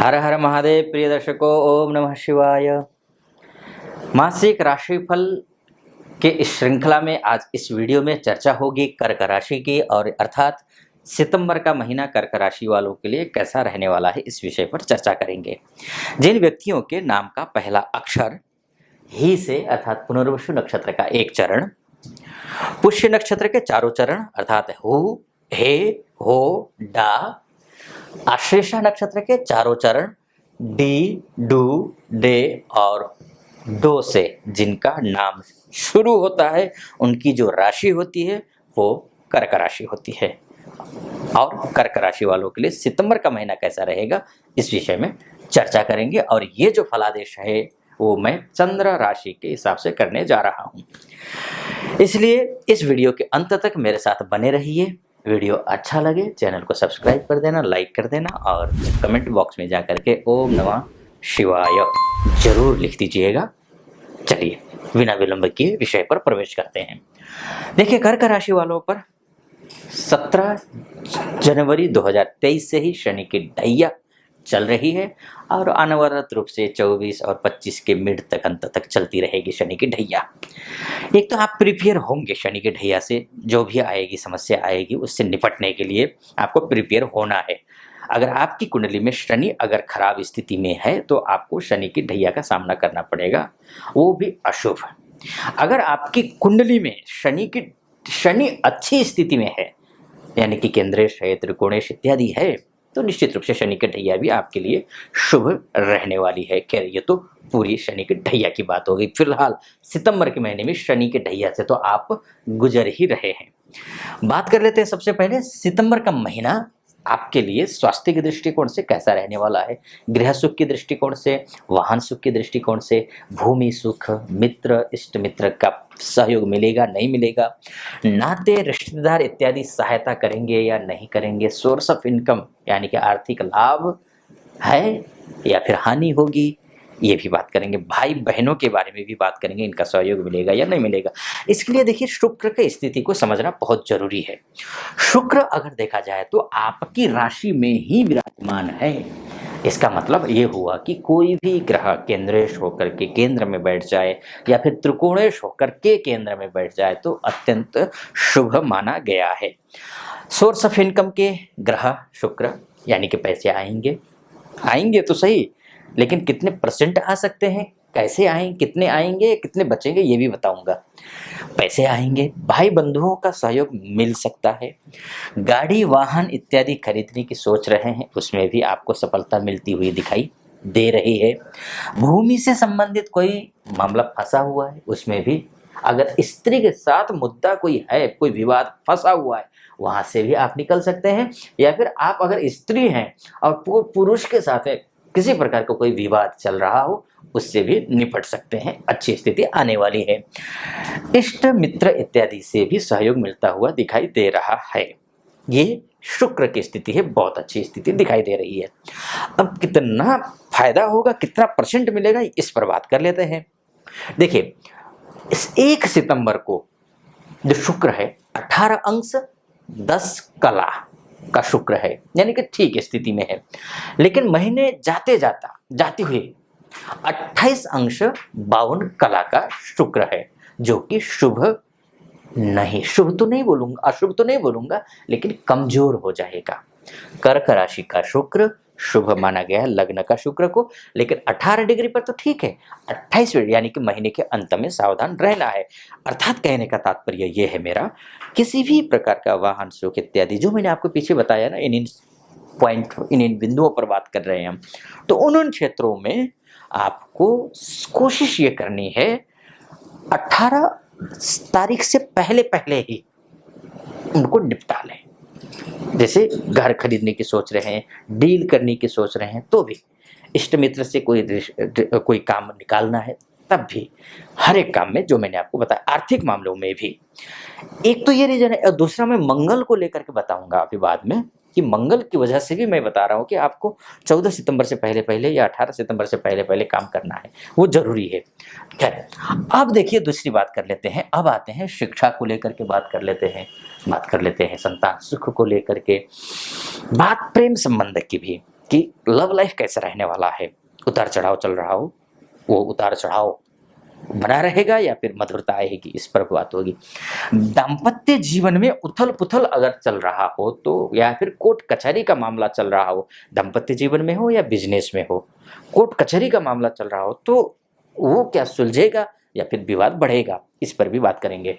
हर हर महादेव। प्रिय दर्शकों, ओम नमः शिवाय। मासिक राशिफल के इस श्रृंखला में आज इस वीडियो में चर्चा होगी कर्क राशि की, और अर्थात सितंबर का महीना कर्क राशि वालों के लिए कैसा रहने वाला है, इस विषय पर चर्चा करेंगे। जिन व्यक्तियों के नाम का पहला अक्षर ही से अर्थात पुनर्वसु नक्षत्र का एक चरण, पुष्य नक्षत्र के चारों चरण अर्थात हु, हे, हो, डा, आश्लेषा नक्षत्र के चारों चरण डी, डू, डे और डो से जिनका नाम शुरू होता है, उनकी जो राशि होती है वो कर्क राशि होती है। और कर्क राशि वालों के लिए सितंबर का महीना कैसा रहेगा, इस विषय में चर्चा करेंगे। और ये जो फलादेश है वो मैं चंद्र राशि के हिसाब से करने जा रहा हूँ, इसलिए इस वीडियो के अंत तक मेरे साथ बने रहिए। वीडियो अच्छा लगे चैनल को सब्सक्राइब कर देना, लाइक कर देना, और कमेंट बॉक्स में जा करके ओम नमः शिवाय जरूर लिख दीजिएगा। चलिए बिना विलंब किए विषय पर प्रवेश करते हैं। देखिए, कर्क राशि वालों पर 17 जनवरी 2023 से ही शनि की ढैया चल रही है, और अनवरत रूप से 24 और 25 के मिड तक अंत तक चलती रहेगी शनि की ढैया। एक तो आप प्रिपेयर होंगे शनि की ढैया से, जो भी आएगी समस्या आएगी उससे निपटने के लिए आपको प्रिपेयर होना है। अगर आपकी कुंडली में शनि अगर खराब स्थिति में है तो आपको शनि की ढैया का सामना करना पड़ेगा, वो भी अशुभ। अगर आपकी कुंडली में शनि अच्छी स्थिति में है, यानी कि केंद्रेश है, त्रिकोणेश इत्यादि है, तो निश्चित रूप से शनि की ढैया भी आपके लिए शुभ रहने वाली है। खैर, ये तो पूरी शनि की ढैया की बात हो गई। फिलहाल सितंबर के महीने में शनि की ढैया से तो आप गुजर ही रहे हैं। बात कर लेते हैं सबसे पहले सितंबर का महीना आपके लिए स्वास्थ्य के दृष्टिकोण से कैसा रहने वाला है। गृह सुख के दृष्टिकोण से, वाहन सुख के दृष्टिकोण से, भूमि सुख, मित्र इष्ट मित्र का सहयोग मिलेगा नहीं मिलेगा, नाते रिश्तेदार इत्यादि सहायता करेंगे या नहीं करेंगे, सोर्स ऑफ इनकम यानी कि आर्थिक लाभ है या फिर हानि होगी, ये भी बात करेंगे। भाई बहनों के बारे में भी बात करेंगे, इनका सहयोग मिलेगा या नहीं मिलेगा। इसके लिए देखिए, शुक्र की स्थिति को समझना बहुत जरूरी है। शुक्र अगर देखा जाए तो आपकी राशि में ही विराजमान है। इसका मतलब ये हुआ कि कोई भी ग्रह केंद्रेश होकर के केंद्र में बैठ जाए या फिर त्रिकोणेश होकर के केंद्र में बैठ जाए तो अत्यंत शुभ माना गया है। सोर्स ऑफ इनकम के ग्रह शुक्र, यानी कि पैसे आएंगे तो सही, लेकिन कितने परसेंट आ सकते हैं, कैसे आएंगे, कितने आएंगे, कितने बचेंगे, ये भी बताऊंगा। पैसे आएंगे, भाई बंधुओं का सहयोग मिल सकता है, गाड़ी वाहन इत्यादि खरीदने की सोच रहे हैं, उसमें भी आपको सफलता मिलती हुई दिखाई दे रही है। भूमि से संबंधित कोई मामला फंसा हुआ है, उसमें भी अगर स्त्री के साथ मुद्दा कोई है, कोई विवाद फंसा हुआ है, वहां से भी आप निकल सकते हैं। या फिर आप अगर स्त्री हैं और पुरुष के साथ है, किसी प्रकार का कोई विवाद चल रहा हो, उससे भी निपट सकते हैं। अच्छी स्थिति आने वाली है। इष्ट मित्र इत्यादि से भी सहयोग मिलता हुआ दिखाई दे रहा है। ये शुक्र की स्थिति है, बहुत अच्छी स्थिति दिखाई दे रही है। अब कितना फायदा होगा, कितना परसेंट मिलेगा, इस पर बात कर लेते हैं। देखिए, इस 1 सितंबर को जो शुक्र है 18 अंश 10 कला का शुक्र है, यानी कि ठीक स्थिति में है। लेकिन महीने जाते हुए 28 अंश 52 कला का शुक्र है, जो कि शुभ तो नहीं बोलूंगा, अशुभ तो नहीं बोलूंगा, लेकिन कमजोर हो जाएगा। कर्क राशि का शुक्र शुभ माना गया है लग्न का शुक्र को, लेकिन 18 डिग्री पर तो ठीक है, 28 यानी कि महीने के अंत में सावधान रहना है। अर्थात कहने का तात्पर्य यह है मेरा, किसी भी प्रकार का वाहन सुख इत्यादि जो मैंने आपको पीछे बताया ना, इन बिंदुओं पर बात कर रहे हैं हम, तो उन क्षेत्रों में आपको कोशिश ये करनी है 18 तारीख से पहले ही उनको निपटा लें। जैसे घर खरीदने की सोच रहे हैं, डील करने की सोच रहे हैं, तो भी इष्ट मित्र से कोई काम निकालना है, तब भी हर एक काम में जो मैंने आपको बताया, आर्थिक मामलों में भी। एक तो ये रीजन है, और दूसरा मैं मंगल को लेकर के बताऊंगा अभी बाद में, कि मंगल की वजह से भी मैं बता रहा हूँ कि आपको 14 सितंबर से पहले या 18 सितंबर से पहले काम करना है, वो जरूरी है। खैर, अब देखिए दूसरी बात कर लेते हैं। अब आते हैं शिक्षा को लेकर के बात कर लेते हैं संतान सुख को लेकर के, बात प्रेम संबंध की भी, कि लव लाइफ कैसा रहने वाला है, उतार चढ़ाव चल रहा हो, वो उतार चढ़ाव बना रहेगा या फिर मधुरता आएगी, इस पर बात होगी। दाम्पत्य जीवन में उथल पुथल अगर चल रहा हो तो, या फिर कोर्ट कचहरी का मामला चल रहा हो, दाम्पत्य जीवन में हो या बिजनेस में हो, कोर्ट कचहरी का मामला चल रहा हो तो वो क्या सुलझेगा या फिर विवाद बढ़ेगा, इस पर भी बात करेंगे।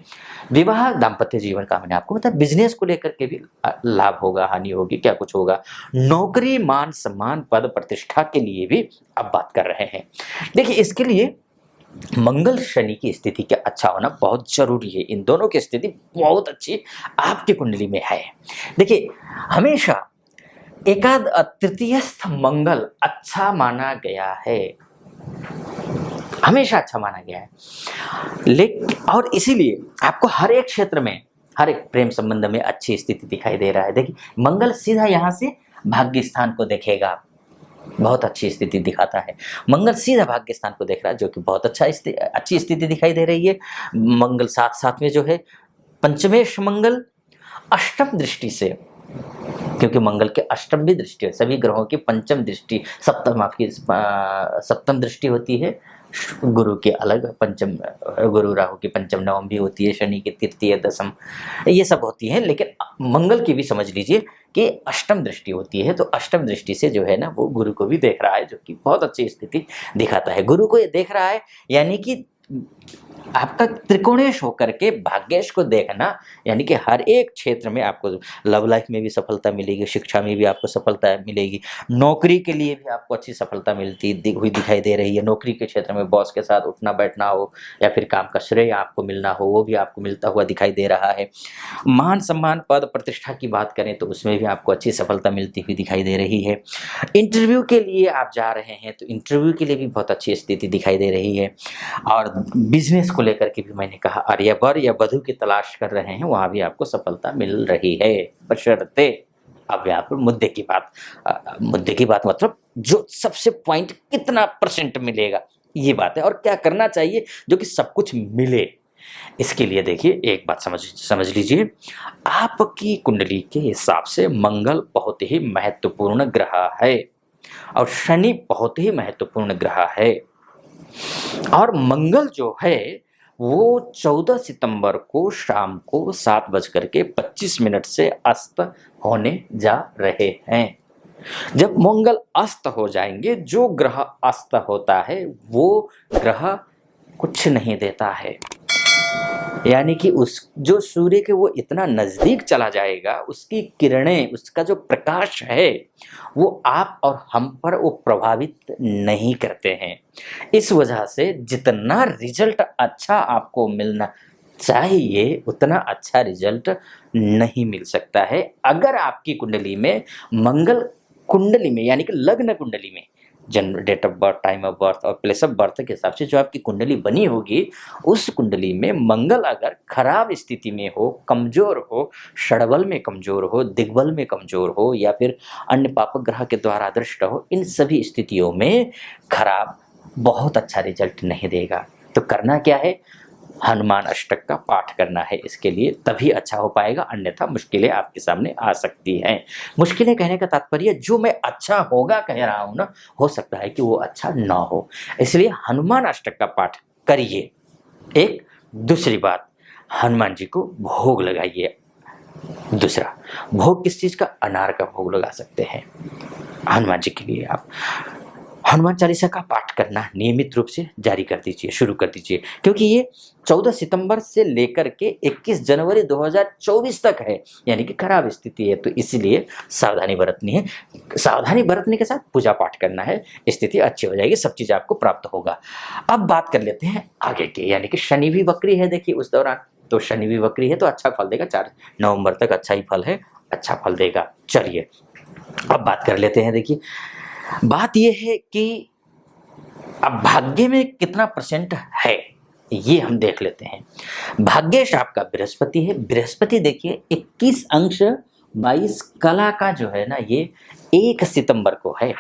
विवाह दाम्पत्य जीवन का मैंने आपको मतलब बिजनेस को लेकर के भी लाभ होगा, हानि होगी, क्या कुछ होगा। नौकरी, मान सम्मान, पद प्रतिष्ठा के लिए भी अब बात कर रहे हैं। देखिए, इसके लिए मंगल शनि की स्थिति का अच्छा होना बहुत जरूरी है। इन दोनों की स्थिति बहुत अच्छी आपकी कुंडली में है। देखिए, हमेशा एकाद तृतीयस्थ मंगल अच्छा माना गया है, हमेशा अच्छा माना गया है। लेकिन और इसीलिए आपको हर एक क्षेत्र में, हर एक प्रेम संबंध में अच्छी स्थिति दिखाई दे रहा है। देखिए, मंगल सीधा यहाँ से भाग्य स्थान को देखेगा, बहुत अच्छी स्थिति दिखाता है। मंगल सीधा भाग्य स्थान को देख रहा है, जो कि बहुत अच्छी स्थिति दिखाई दे रही है। मंगल साथ साथ में जो है पंचमेश मंगल अष्टम दृष्टि से, क्योंकि मंगल के अष्टम भी दृष्टि है, सभी ग्रहों की पंचम दृष्टि, सप्तम दृष्टि होती है गुरु के अलग, पंचम गुरु राहु की पंचम नवम भी होती है, शनि की तृतीय दशम, ये सब होती है। लेकिन मंगल की भी समझ लीजिए कि अष्टम दृष्टि होती है, तो अष्टम दृष्टि से जो है ना वो गुरु को भी देख रहा है, जो कि बहुत अच्छी स्थिति दिखाता है। गुरु को ये देख रहा है यानी कि आपका त्रिकोणेश होकर के भाग्येश को देखना, यानी कि हर एक क्षेत्र में आपको लव लाइफ में भी सफलता मिलेगी, शिक्षा में भी आपको सफलता मिलेगी, नौकरी के लिए भी आपको अच्छी सफलता मिलती हुई दिखाई दे रही है। नौकरी के क्षेत्र में बॉस के साथ उठना बैठना हो या फिर काम का श्रेय आपको मिलना हो, वो भी आपको मिलता हुआ दिखाई दे रहा है। मान सम्मान, पद प्रतिष्ठा की बात करें तो उसमें भी आपको अच्छी सफलता मिलती हुई दिखाई दे रही है। इंटरव्यू के लिए आप जा रहे हैं तो इंटरव्यू के लिए भी बहुत अच्छी स्थिति दिखाई दे रही है। और बिजनेस को लेकर के भी मैंने कहा, आर्यवर या वधु की तलाश कर रहे हैं, वहां भी आपको सफलता मिल रही है, बशर्ते अब यहाँ पर मुद्दे की बात मतलब जो सबसे पॉइंट कितना % मिलेगा, ये बात है, और क्या करना चाहिए जो कि सब कुछ मिले। इसके लिए देखिए, एक बात समझ लीजिए, आपकी कुंडली के हिसाब से मंगल बहुत ही महत्वपूर्ण ग्रह है और शनि बहुत ही महत्वपूर्ण ग्रह है। और मंगल जो है वो 14 सितंबर को शाम को 7:25 से अस्त होने जा रहे हैं। जब मंगल अस्त हो जाएंगे, जो ग्रह अस्त होता है वो ग्रह कुछ नहीं देता है, यानी कि उस जो सूर्य के वो इतना नजदीक चला जाएगा, उसकी किरणें, उसका जो प्रकाश है वो आप और हम पर वो प्रभावित नहीं करते हैं। इस वजह से जितना रिजल्ट अच्छा आपको मिलना चाहिए उतना अच्छा रिजल्ट नहीं मिल सकता है। अगर आपकी कुंडली में मंगल कुंडली में यानी कि लग्न कुंडली में, जन्म, date of birth, time of birth और प्लेस ऑफ बर्थ के हिसाब से जो आपकी कुंडली बनी होगी, उस कुंडली में मंगल अगर खराब स्थिति में हो, कमजोर हो, षडबल में कमजोर हो, दिग्बल में कमजोर हो या फिर अन्य पापक ग्रह के द्वारा दृष्ट हो, इन सभी स्थितियों में खराब बहुत अच्छा रिजल्ट नहीं देगा। तो करना क्या है, हनुमान अष्टक का पाठ करना है इसके लिए, तभी अच्छा हो पाएगा, अन्यथा मुश्किलें आपके सामने आ सकती हैं। मुश्किलें कहने का तात्पर्य, जो मैं अच्छा होगा कह रहा हूं ना, हो सकता है कि वो अच्छा ना हो, इसलिए हनुमान अष्टक का पाठ करिए। एक दूसरी बात, हनुमान जी को भोग लगाइए। दूसरा भोग किस चीज का, अनार का भोग लगा सकते हैं हनुमान जी के लिए। आप हनुमान चालीसा का पाठ करना नियमित रूप से जारी कर दीजिए, शुरू कर दीजिए, क्योंकि ये 14 सितंबर से लेकर के 21 जनवरी 2024 तक है, यानी कि खराब स्थिति है, तो इसलिए सावधानी बरतनी है। सावधानी बरतने के साथ पूजा पाठ करना है, स्थिति अच्छी हो जाएगी, सब चीज आपको प्राप्त होगा। अब बात कर लेते हैं आगे के, यानी कि शनि भी वक्री है देखिए उस दौरान, तो शनि भी वक्री है तो अच्छा फल देगा, 4 नवंबर तक अच्छा ही फल है, अच्छा फल देगा। चलिए अब बात कर लेते हैं। देखिए, बात यह है कि अब भाग्य में कितना % है ये हम देख लेते हैं। भाग्येश आपका बृहस्पति है। बृहस्पति देखिए 21 अंश 22 कला का जो है ना, ये 1 सितंबर को है।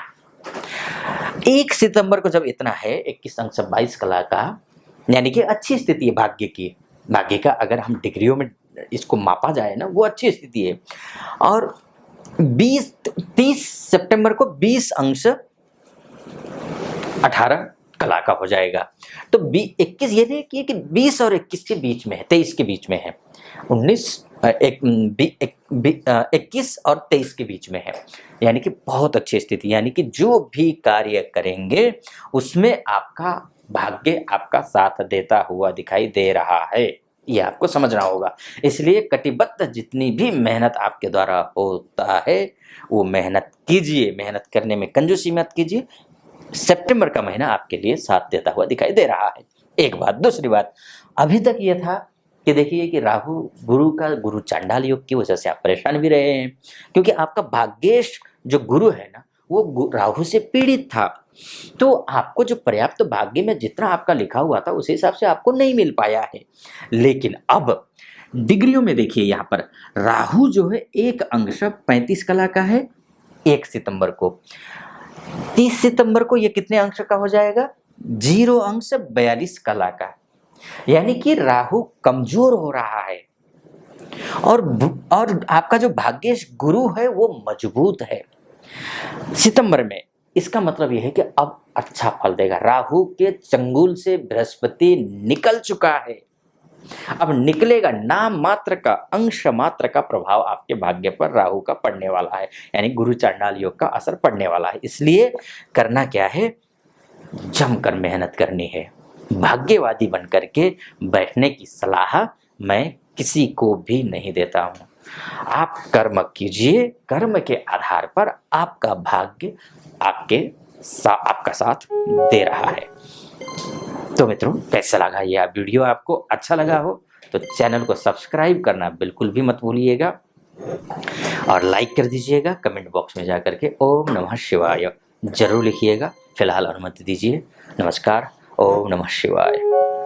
1 सितंबर को जब इतना है 21 अंश 22 कला का, यानी कि अच्छी स्थिति है भाग्य की। भाग्य का अगर हम डिग्रियों में इसको मापा जाए ना, वो अच्छी स्थिति है। और 30 सितंबर को 20 अंश 18 कला का हो जाएगा। तो 21 ये नहीं कि 20 और 21 के बीच में है, 23 के बीच में है, 21 और 23 के बीच में है, यानी कि बहुत अच्छी स्थिति, यानी कि जो भी कार्य करेंगे उसमें आपका भाग्य आपका साथ देता हुआ दिखाई दे रहा है, ये आपको समझना होगा। इसलिए कटिबद्ध जितनी भी मेहनत आपके द्वारा होता है वो मेहनत कीजिए, मेहनत करने में कंजूसी मत कीजिए। सितंबर का महीना आपके लिए साथ देता हुआ दिखाई दे रहा है, एक बात। दूसरी बात, अभी तक ये था कि देखिए कि राहु गुरु चांडाल योग की वजह से आप परेशान भी रहे हैं, क्योंकि आपका भाग्येश जो गुरु है ना वो राहु से पीड़ित था, तो आपको जो पर्याप्त भाग्य में जितना आपका लिखा हुआ था उस हिसाब से आपको नहीं मिल पाया है। लेकिन अब डिग्रियों में देखिए, यहाँ पर राहु जो है एक अंश 35 कला का है 1 सितंबर को, 30 सितंबर को ये कितने अंश का हो जाएगा, 0 अंश 42 कला का, यानी कि राहु कमजोर हो रहा है और आपका जो भाग्येश गुरु है वो मजबूत है सितंबर में। इसका मतलब यह है कि अब अच्छा फल देगा। राहु के चंगुल से बृहस्पति निकल चुका है, अब निकलेगा, नाम मात्र का अंश मात्र का प्रभाव आपके भाग्य पर राहु का पड़ने वाला है, यानी गुरु चांडाल योग का असर पड़ने वाला है। इसलिए करना क्या है, जमकर मेहनत करनी है, भाग्यवादी बनकर के बैठने की सलाह मैं किसी को भी नहीं देता हूं। आप कर्म कीजिए, कर्म के आधार पर आपका भाग्य आपका साथ दे रहा है। तो मित्रों, कैसा लगा यह वीडियो? आपको अच्छा लगा हो तो चैनल को सब्सक्राइब करना बिल्कुल भी मत भूलिएगा और लाइक कर दीजिएगा। कमेंट बॉक्स में जाकर के ओम नमः शिवाय जरूर लिखिएगा। फिलहाल अनुमति दीजिए। नमस्कार। ओम नमः शिवाय।